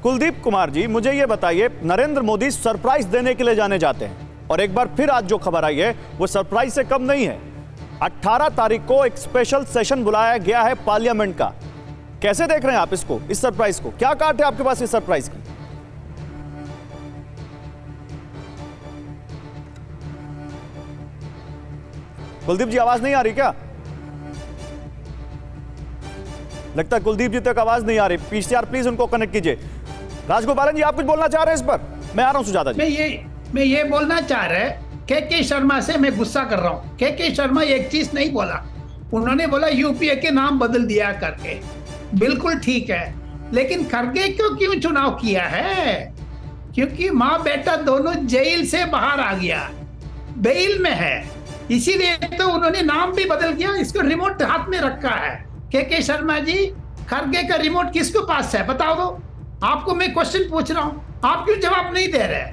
कुलदीप कुमार जी, मुझे ये बताइए, नरेंद्र मोदी सरप्राइज देने के लिए जाने जाते हैं और एक बार फिर आज जो खबर आई है वो सरप्राइज से कम नहीं है। 18 तारीख को एक स्पेशल सेशन बुलाया गया है पार्लियामेंट का। कैसे देख रहे हैं आप इसको, इस सरप्राइज को? क्या काट है आपके पास इस सरप्राइज की? कुलदीप जी आवाज नहीं आ रही क्या? लगता है कुलदीप जी तक आवाज नहीं आ रही। पीसीआर प्लीज उनको कनेक्ट कीजिए। राजगोपालन जी आप कुछ बोलना चाह रहे हैं इस पर? मैं आ रहा हूं सुजाता जी। मैं ये बोलना चाह रहा है के शर्मा से मैं गुस्सा कर रहा हूं। के शर्मा एक चीज नहीं बोला, उन्होंने बोला यूपीए के नाम बदल दिया करके। बिल्कुल ठीक है, लेकिन खड़गे क्यों चुनाव किया है? क्योंकि माँ बेटा दोनों जेल से बाहर आ गया, बेल में है, इसीलिए तो उन्होंने नाम भी बदल किया। इसको रिमोट हाथ में रखा है। के शर्मा जी, खड़गे का रिमोट किसके पास है बताओ दो। आपको मैं क्वेश्चन पूछ रहा हूँ, आप क्यों जवाब नहीं दे रहे?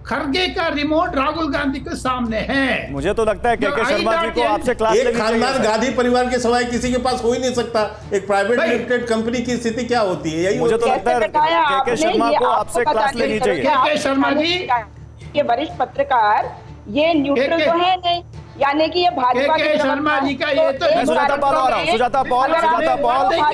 खड़गे का रिमोट राहुल गांधी के सामने है। मुझे तो लगता है के शर्मा जी को आपसे क्लास लेनी चाहिए। एक खानदान गांधी परिवार के सिवाय किसी के पास हो ही नहीं सकता। एक प्राइवेट लिमिटेड कंपनी की स्थिति क्या होती है, यही मुझे तो लगता है के शर्मा को आपसे क्लास लेनी चाहिए। के शर्मा जी, ये वरिष्ठ पत्रकार, ये न्यूट्रल तो है नहीं, यानी कि ये भाजपा के शर्मा जी का ये तो मैं सुजाता पॉल आ रहा हूँ। सुजाता पॉल,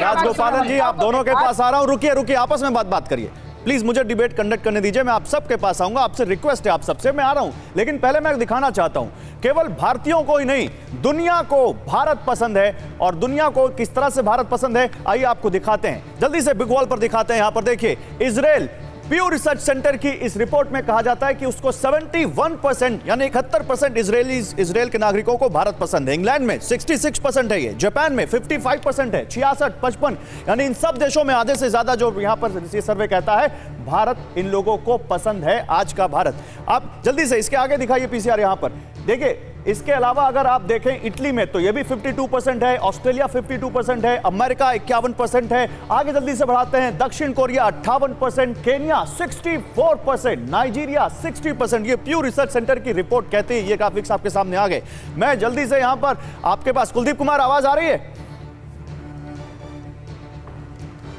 राजगोपालन जी, आप दोनों के पास आ रहा हूँ। रुकिए आपस में बात करिए प्लीज। मुझे डिबेट कंडक्ट करने दीजिए। मैं आप सबके पास आऊंगा, आपसे रिक्वेस्ट है आप सबसे, मैं आ रहा हूं। लेकिन पहले मैं दिखाना चाहता हूं, केवल भारतीयों को ही नहीं, दुनिया को भारत पसंद है। और दुनिया को किस तरह से भारत पसंद है, आइए आपको दिखाते हैं। जल्दी से बिग वॉल पर दिखाते हैं। यहां पर देखिए, इजराइल प्यू रिसर्च सेंटर की इस रिपोर्ट में कहा जाता है कि उसको 71% यानी 71% इजराइल के नागरिकों को भारत पसंद है। इंग्लैंड में 66% है ये, जापान में 55% है, 66, 55 यानी इन सब देशों में आधे से ज्यादा जो यहां पर ये सर्वे कहता है भारत इन लोगों को पसंद है, आज का भारत। आप जल्दी से इसके आगे दिखाइए पीसीआर यहां पर देखिए। इसके अलावा अगर आप देखें इटली में तो ये भी 52% है, ऑस्ट्रेलिया 52% है, अमेरिका 51% है। आगे जल्दी से बढ़ाते हैं, दक्षिण कोरिया 58%, केन्या 64%, नाइजीरिया 60%। ये प्यू रिसर्च सेंटर की रिपोर्ट कहती है। ये ग्राफिक्स आपके सामने आ गए। मैं जल्दी से यहां पर आपके पास, कुलदीप कुमार आवाज आ रही है?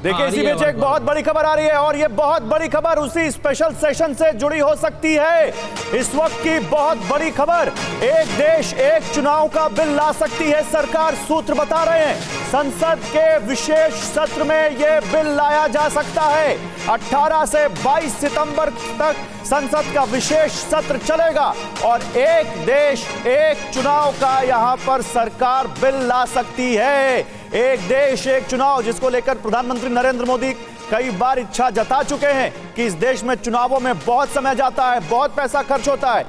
देखिए इसी बीच एक बहुत बड़ी खबर आ रही है और ये बहुत बड़ी खबर उसी स्पेशल सेशन से जुड़ी हो सकती है। इस वक्त की बहुत बड़ी खबर, एक देश एक चुनाव का बिल ला सकती है सरकार। सूत्र बता रहे हैं संसद के विशेष सत्र में यह बिल लाया जा सकता है। 18 से 22 सितंबर तक संसद का विशेष सत्र चलेगा और एक देश एक चुनाव का यहां पर सरकार बिल ला सकती है। एक देश एक चुनाव, जिसको लेकर प्रधानमंत्री नरेंद्र मोदी कई बार इच्छा जता चुके हैं कि इस देश में चुनावों में बहुत समय जाता है, बहुत पैसा खर्च होता है,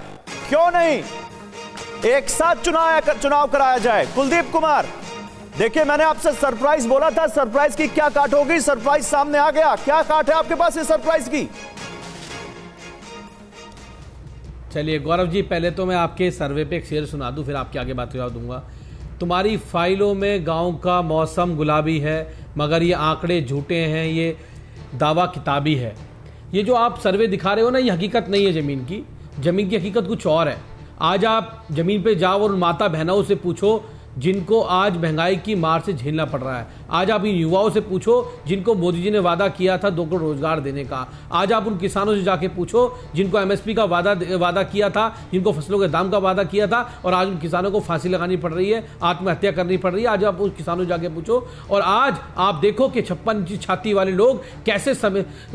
क्यों नहीं एक साथ चुनाव कराया जाए। कुलदीप कुमार, देखिए मैंने आपसे सरप्राइज बोला था, सरप्राइज की क्या काट होगी? सरप्राइज सामने आ गया। क्या काट है आपके पास इस सरप्राइज की? चलिए गौरव जी, पहले तो मैं आपके सर्वे पे एक शेर सुना दूं, फिर आपके आगे बात जवाब दूंगा। तुम्हारी फाइलों में गांव का मौसम गुलाबी है, मगर ये आंकड़े झूठे हैं, ये दावा किताबी है। ये जो आप सर्वे दिखा रहे हो ना, ये हकीकत नहीं है ज़मीन की। ज़मीन की हकीकत कुछ और है। आज आप ज़मीन पे जाओ और माता बहनों से पूछो जिनको आज महंगाई की मार से झेलना पड़ रहा है। आज आप इन युवाओं से पूछो जिनको मोदी जी ने वादा किया था 2 करोड़ रोजगार देने का। आज आप उन किसानों से जाके पूछो जिनको एमएसपी का वादा किया था, जिनको फसलों के दाम का वादा किया था, और आज उन किसानों को फांसी लगानी पड़ रही है, आत्महत्या करनी पड़ रही है। आज आप उन किसानों से जाके पूछो। और आज आप देखो कि 56 इंच छाती वाले लोग कैसे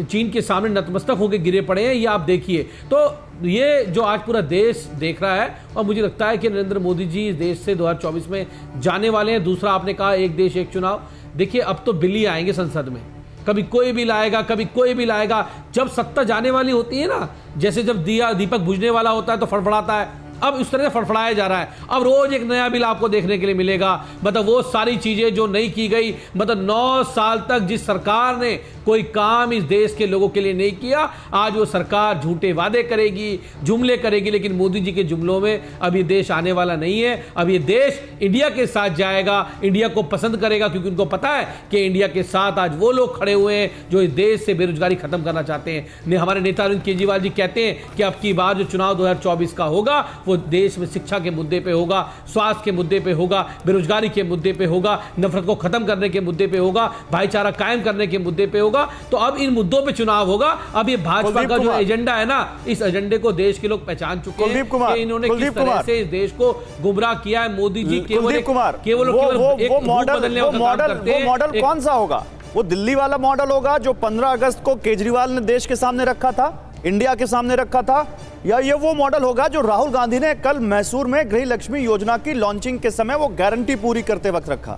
चीन के सामने नतमस्तक होकर गिरे पड़े हैं, ये आप देखिए। तो ये जो आज पूरा देश देख रहा है, और मुझे लगता है कि नरेंद्र मोदी जी इस देश से 2024 में जाने वाले हैं। दूसरा, आपने कहा एक देश एक चुनाव। देखिए अब तो बिल ही आएंगे संसद में, कभी कोई बिल आएगा, कभी कोई बिल आएगा। जब सत्ता जाने वाली होती है ना, जैसे जब दीपक बुझने वाला होता है तो फड़फड़ाता है, अब इस तरह से फड़फड़ाया जा रहा है। अब रोज एक नया बिल आपको देखने के लिए मिलेगा। मतलब वो सारी चीजें जो नहीं की गई, मतलब 9 साल तक जिस सरकार ने कोई काम इस देश के लोगों के लिए नहीं किया, आज वो सरकार झूठे वादे करेगी, जुमले करेगी, लेकिन मोदी जी के जुमलों में अब ये देश आने वाला नहीं है। अब ये देश इंडिया के साथ जाएगा, इंडिया को पसंद करेगा, क्योंकि उनको पता है कि इंडिया के साथ आज वो लोग खड़े हुए हैं जो इस देश से बेरोजगारी खत्म करना चाहते हैं। हमारे नेता अरविंद केजरीवाल जी कहते हैं कि अब की बार जो चुनाव 2024 का होगा वो देश में शिक्षा के मुद्दे पे होगा, स्वास्थ्य के मुद्दे पे होगा, बेरोजगारी के मुद्दे पे होगा, नफरत को खत्म करने के मुद्दे पे होगा, भाईचारा कायम करने के मुद्दे पे होगा। होगा, तो अब इन मुद्दों पे चुनाव होगा। अब ये भाजपा का जो एजेंडा है ना, इस एजेंडे को देश के लोग पहचान चुके हैं कि इन्होंने किस तरह से इस देश को गुमराह किया है। मोदी जी केवल वो मॉडल कौन सा होगा? वो दिल्ली वाला मॉडल होगा जो 15 अगस्त को केजरीवाल ने देश के सामने रखा था, इंडिया के सामने रखा था, या ये वो मॉडल होगा जो राहुल गांधी ने कल मैसूर में गृह लक्ष्मी योजना की लॉन्चिंग के समय वो गारंटी पूरी करते वक्त रखा?